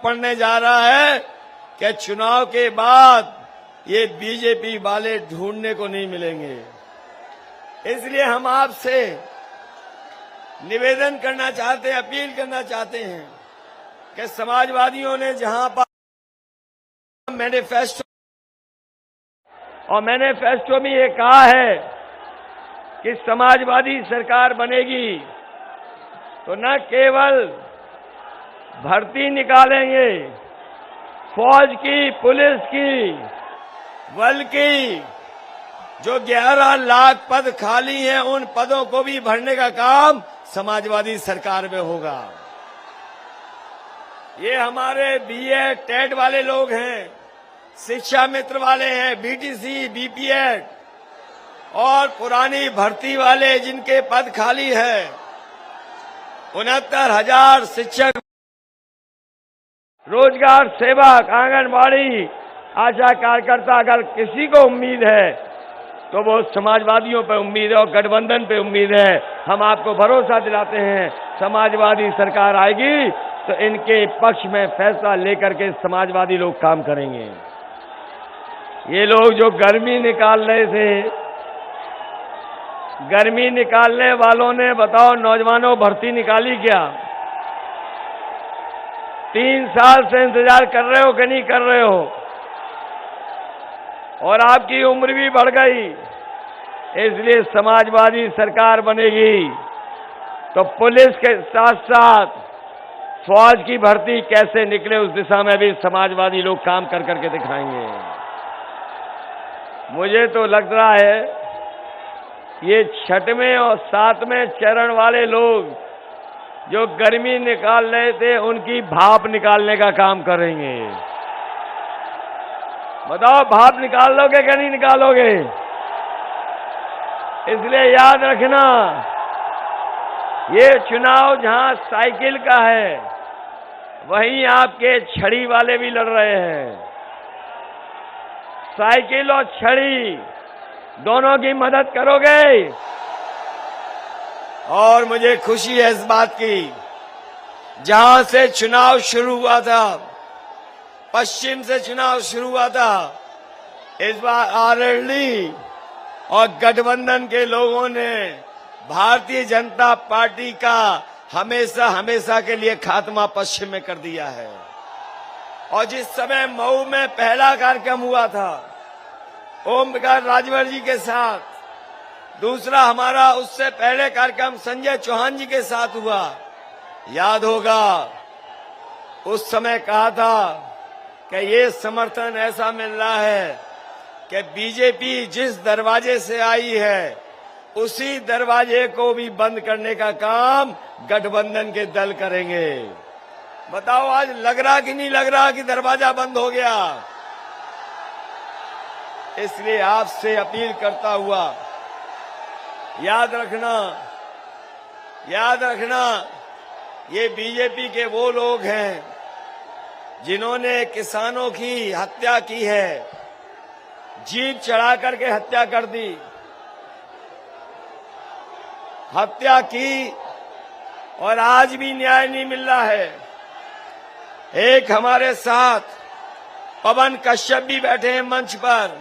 पड़ने जा रहा है कि चुनाव के बाद ये बीजेपी वाले ढूंढने को नहीं मिलेंगे। इसलिए हम आपसे निवेदन करना चाहते हैं, अपील करना चाहते हैं कि समाजवादियों ने जहां पर मैनिफेस्टो में ये कहा है कि समाजवादी सरकार बनेगी तो न केवल भर्ती निकालेंगे फौज की, पुलिस की, बल्कि जो 11 लाख पद खाली हैं उन पदों को भी भरने का काम समाजवादी सरकार में होगा। ये हमारे बीएड, टेट वाले लोग हैं, शिक्षा मित्र वाले हैं, बीटीसी, बीपीएड और पुरानी भर्ती वाले जिनके पद खाली है, 69,000 शिक्षक, रोजगार सेवक, आंगनबाड़ी, आशा कार्यकर्ता, अगर किसी को उम्मीद है तो वो समाजवादियों पे उम्मीद है और गठबंधन पे उम्मीद है। हम आपको भरोसा दिलाते हैं समाजवादी सरकार आएगी तो इनके पक्ष में फैसला लेकर के समाजवादी लोग काम करेंगे। ये लोग जो गर्मी निकाल रहे थे, गर्मी निकालने वालों ने बताओ नौजवानों भर्ती निकाली क्या? 3 साल से इंतजार कर रहे हो कि नहीं कर रहे हो? और आपकी उम्र भी बढ़ गई, इसलिए समाजवादी सरकार बनेगी तो पुलिस के साथ साथ फौज की भर्ती कैसे निकले उस दिशा में भी समाजवादी लोग काम कर करके दिखाएंगे। मुझे तो लग रहा है ये 6वें और 7वें चरण वाले लोग जो गर्मी निकाल रहे थे उनकी भाप निकालने का काम करेंगे। बताओ भाप निकाल लोगे कि नहीं निकालोगे? इसलिए याद रखना, ये चुनाव जहां साइकिल का है वहीं आपके छड़ी वाले भी लड़ रहे हैं। साइकिल और छड़ी दोनों की मदद करोगे? और मुझे खुशी है इस बात की, जहां से चुनाव शुरू हुआ था, पश्चिम से चुनाव शुरू हुआ था, इस बार आरएलडी और गठबंधन के लोगों ने भारतीय जनता पार्टी का हमेशा हमेशा के लिए खात्मा पश्चिम में कर दिया है। और जिस समय मऊ में पहला कार्यक्रम हुआ था ओम प्रकाश राजभर जी के साथ, दूसरा हमारा उससे पहले कार्यक्रम संजय चौहान जी के साथ हुआ, याद होगा उस समय कहा था कि ये समर्थन ऐसा मिल रहा है कि बीजेपी जिस दरवाजे से आई है उसी दरवाजे को भी बंद करने का काम गठबंधन के दल करेंगे। बताओ आज लग रहा कि नहीं लग रहा कि दरवाजा बंद हो गया? इसलिए आपसे अपील करता हुआ याद रखना ये बीजेपी के वो लोग हैं जिन्होंने किसानों की हत्या की है, जीप चढ़ा करके हत्या कर दी, हत्या की और आज भी न्याय नहीं मिल रहा है। एक हमारे साथ पवन कश्यप भी बैठे हैं मंच पर,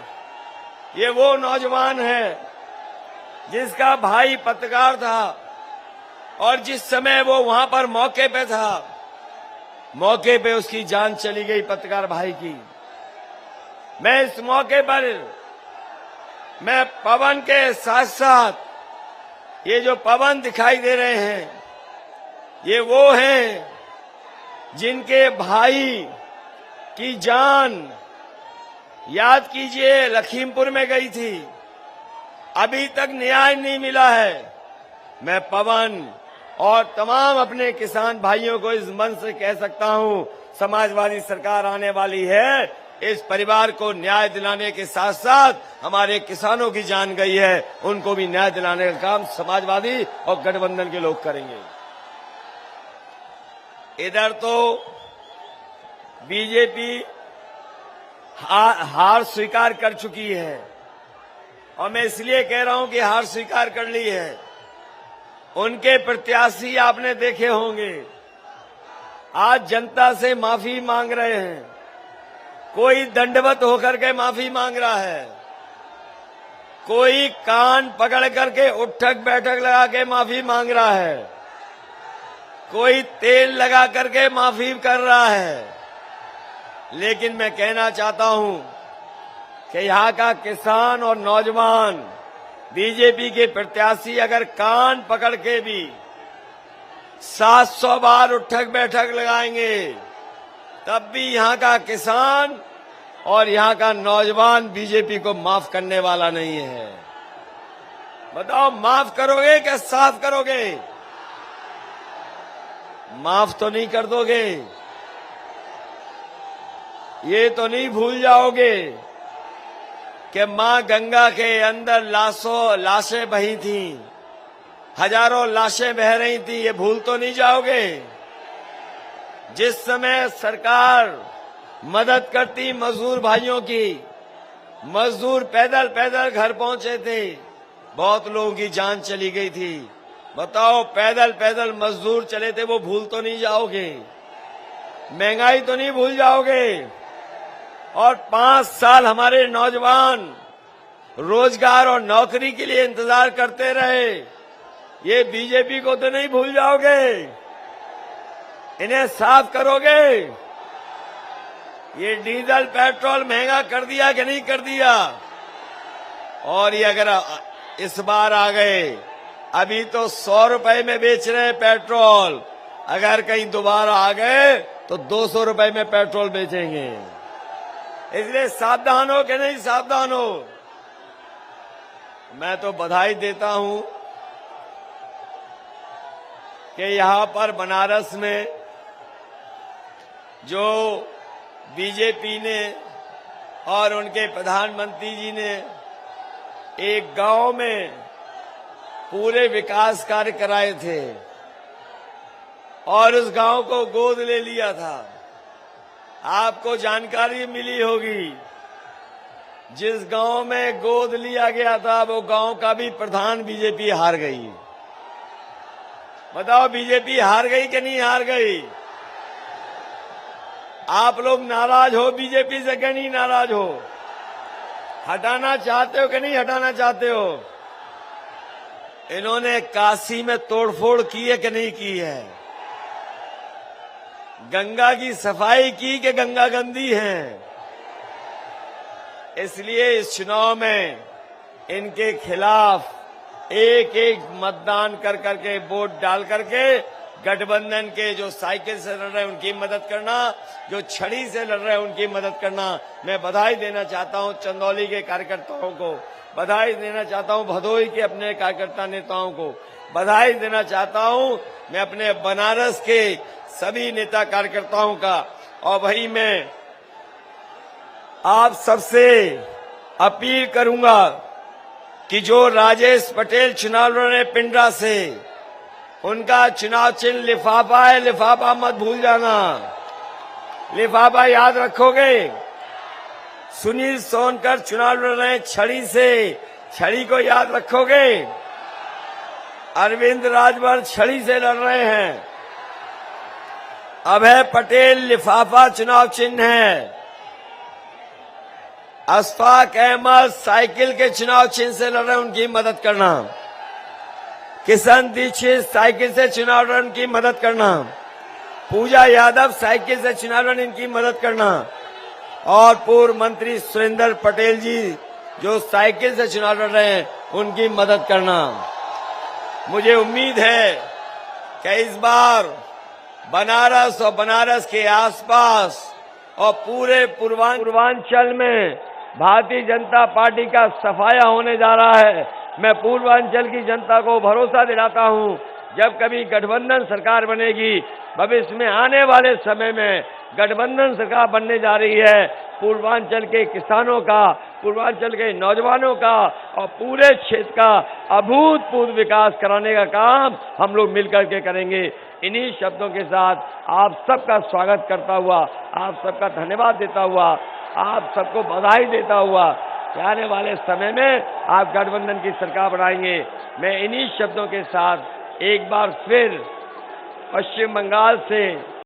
ये वो नौजवान है जिसका भाई पत्रकार था और जिस समय वो वहां पर मौके पे था, मौके पे उसकी जान चली गई पत्रकार भाई की। मैं इस मौके पर मैं पवन के साथ साथ ये जो पवन दिखाई दे रहे हैं ये वो हैं जिनके भाई की जान, याद कीजिए, लखीमपुर में गई थी, अभी तक न्याय नहीं मिला है। मैं पवन और तमाम अपने किसान भाइयों को इस मंच से कह सकता हूं, समाजवादी सरकार आने वाली है, इस परिवार को न्याय दिलाने के साथ साथ हमारे किसानों की जान गई है, उनको भी न्याय दिलाने का काम समाजवादी और गठबंधन के लोग करेंगे। इधर तो बीजेपी हार स्वीकार कर चुकी है और मैं इसलिए कह रहा हूं कि हार स्वीकार कर ली है। उनके प्रत्याशी आपने देखे होंगे, आज जनता से माफी मांग रहे हैं। कोई दंडवत होकर के माफी मांग रहा है, कोई कान पकड़ करके उठक बैठक लगा के माफी मांग रहा है, कोई तेल लगा करके माफी कर रहा है। लेकिन मैं कहना चाहता हूं कि यहाँ का किसान और नौजवान बीजेपी के प्रत्याशी अगर कान पकड़ के भी 700 बार उठक बैठक लगाएंगे, तब भी यहाँ का किसान और यहाँ का नौजवान बीजेपी को माफ करने वाला नहीं है। बताओ, माफ करोगे क्या साफ करोगे? माफ तो नहीं कर दोगे? ये तो नहीं भूल जाओगे कि मां गंगा के अंदर लाशें बही थीं, हजारों लाशें बह रही थी? ये भूल तो नहीं जाओगे? जिस समय सरकार मदद करती मजदूर भाइयों की, मजदूर पैदल पैदल घर पहुंचे थे, बहुत लोगों की जान चली गई थी। बताओ, पैदल पैदल मजदूर चले थे, वो भूल तो नहीं जाओगे? महंगाई तो नहीं भूल जाओगे? और 5 साल हमारे नौजवान रोजगार और नौकरी के लिए इंतजार करते रहे, ये बीजेपी को तो नहीं भूल जाओगे? इन्हें साफ करोगे? ये डीजल पेट्रोल महंगा कर दिया कि नहीं कर दिया? और ये अगर इस बार आ गए, अभी तो 100 रुपए में बेच रहे हैं पेट्रोल, अगर कहीं दोबारा आ गए तो 200 रुपए में पेट्रोल बेचेंगे। इसलिए सावधान हो कि नहीं सावधान हो? मैं तो बधाई देता हूं कि यहां पर बनारस में जो बीजेपी ने और उनके प्रधानमंत्री जी ने एक गांव में पूरे विकास कार्य कराए थे और उस गांव को गोद ले लिया था। आपको जानकारी मिली होगी, जिस गांव में गोद लिया गया था वो गांव का भी प्रधान बीजेपी हार गई। बताओ, बीजेपी हार गई कि नहीं हार गई? आप लोग नाराज हो बीजेपी से कि नहीं नाराज हो? हटाना चाहते हो कि नहीं हटाना चाहते हो? इन्होंने काशी में तोड़फोड़ की है कि नहीं की है? गंगा की सफाई की कि गंगा गंदी है? इसलिए इस चुनाव में इनके खिलाफ एक एक मतदान कर करके, वोट डाल करके गठबंधन के जो साइकिल से लड़ रहे हैं उनकी मदद करना, जो छड़ी से लड़ रहे हैं उनकी मदद करना। मैं बधाई देना चाहता हूं चंदौली के कार्यकर्ताओं को, बधाई देना चाहता हूं भदोही के अपने कार्यकर्ता नेताओं को, बधाई देना चाहता हूं मैं अपने बनारस के सभी नेता कार्यकर्ताओं का। और वही मैं आप सबसे अपील करूंगा कि जो राजेश पटेल चुनाव लड़ रहे पिंडरा से, उनका चुनाव चिन्ह लिफाफा है, लिफाफा मत भूल जाना, लिफाफा याद रखोगे। सुनील सोनकर चुनाव लड़ रहे हैं छड़ी से, छड़ी को याद रखोगे। अरविंद राजभर छड़ी से लड़ रहे हैं। अभय पटेल लिफाफा चुनाव चिन्ह है। अशफाक अहमद साइकिल के चुनाव चिन्ह से लड़ रहे हैं, उनकी मदद करना। किशन दीक्षित साइकिल से चुनाव लड़ रहे हैं, उनकी मदद करना। पूजा यादव साइकिल से चुनाव लड़ रहे हैं, इनकी मदद करना। और पूर्व मंत्री सुरेंद्र पटेल जी जो साइकिल से चुनाव लड़ रहे हैं, उनकी मदद करना। मुझे उम्मीद है कि इस बार बनारस और बनारस के आसपास और पूरे पूर्वांचल में भारतीय जनता पार्टी का सफाया होने जा रहा है। मैं पूर्वांचल की जनता को भरोसा दिलाता हूं, जब कभी गठबंधन सरकार बनेगी, भविष्य में आने वाले समय में गठबंधन सरकार बनने जा रही है, पूर्वांचल के किसानों का, पूर्वांचल के नौजवानों का और पूरे क्षेत्र का अभूतपूर्व विकास कराने का काम हम लोग मिलकर के करेंगे। इन्हीं शब्दों के साथ आप सबका स्वागत करता हुआ, आप सबका धन्यवाद देता हुआ, आप सबको बधाई देता हुआ कि आने वाले समय में आप गठबंधन की सरकार बनाएंगे। मैं इन्हीं शब्दों के साथ एक बार फिर पश्चिम बंगाल से